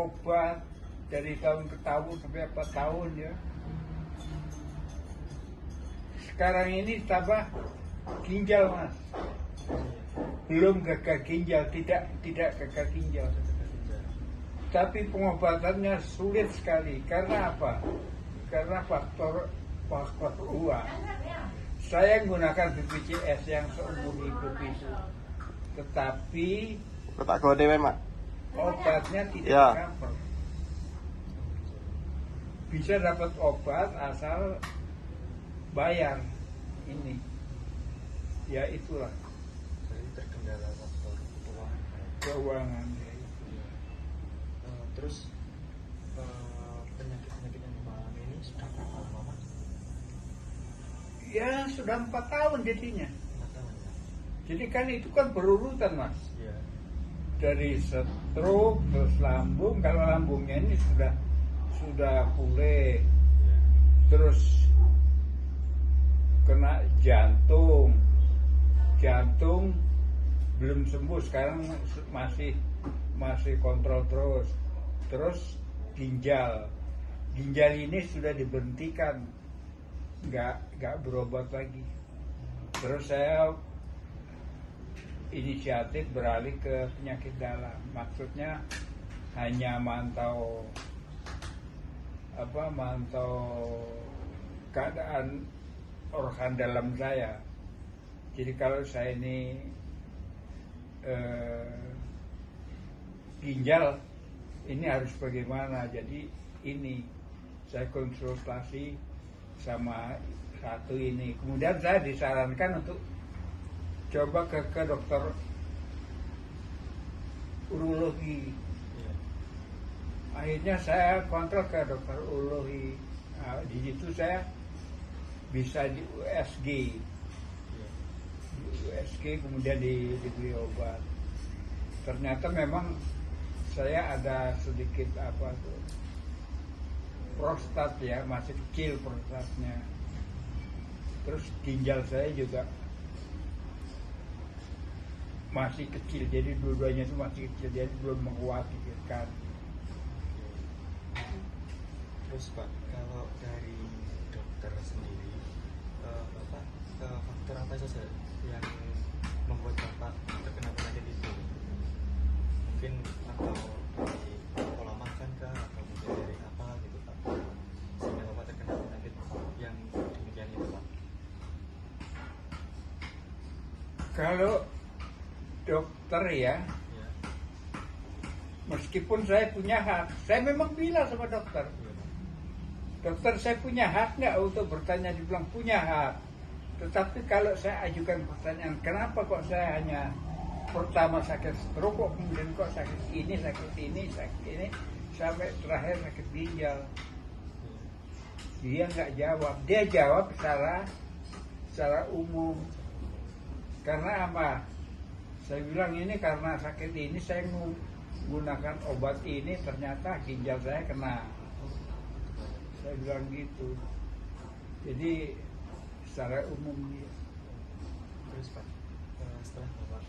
obat dari tahun ke tahun sampai apa tahun ya. Sekarang ini tambah ginjal mas, belum gagal ginjal, tidak gagal ginjal. Tapi pengobatannya sulit sekali. Karena apa? Karena faktor uang. Saya menggunakan BPJS yang seumur hidup itu, tetapi Tak kode mak. obatnya tidak Ya. cover. Bisa dapat obat asal bayar ini. Ya itulah Jadi terkendala faktor keuangan. keuangan. Terus penyakit-penyakit yang dialami ini sudah berapa lama Mas? Ya sudah 4 tahun jadinya. 4 tahun ya? Jadi kan itu kan berurutan mas. Iya. Dari stroke terus lambung. Kalau lambungnya ini sudah pulih, Iya. terus kena jantung belum sembuh, sekarang masih kontrol terus ginjal ini sudah diberhentikan, nggak berobat lagi. Terus saya inisiatif beralih ke penyakit dalam, maksudnya hanya mantau keadaan organ dalam saya. Jadi kalau saya ini ginjal ini harus bagaimana, jadi ini saya konsultasi sama satu ini, kemudian saya disarankan untuk coba ke dokter urologi. Iya. Akhirnya saya kontrol ke dokter urologi. Nah, di situ saya bisa di USG. Iya. Di USG kemudian diberi obat. Ternyata memang saya ada sedikit prostat ya, masih kecil prostatnya. Terus ginjal saya juga masih kecil, jadi dua-duanya itu masih kecil, jadi belum mengkhawatirkan. Terus Pak, kalau dari dokter sendiri, Bapak faktor apa saja yang membuat Bapak terkena penyakit itu? Mungkin atau dari pola makan kah, atau mungkin dari apa gitu Pak, sehingga Bapak terkena penyakit yang demikian itu Pak? Kalau dokter ya, Iya. meskipun saya punya hak, saya memang bilang sama dokter, Iya Pak. dokter saya punya hak nggak untuk bertanya, dibilang punya hak. Tetapi kalau saya ajukan pertanyaan, kenapa kok saya hanya pertama sakit stroke, kok kemudian kok sakit ini, sampai terakhir sakit ginjal. Dia nggak jawab, dia jawab secara umum. Karena apa? Saya bilang ini karena sakit ini saya menggunakan obat ini, ternyata ginjal saya kena. Saya bilang gitu. Jadi secara umum dia. Terus Pak, setelah Bapak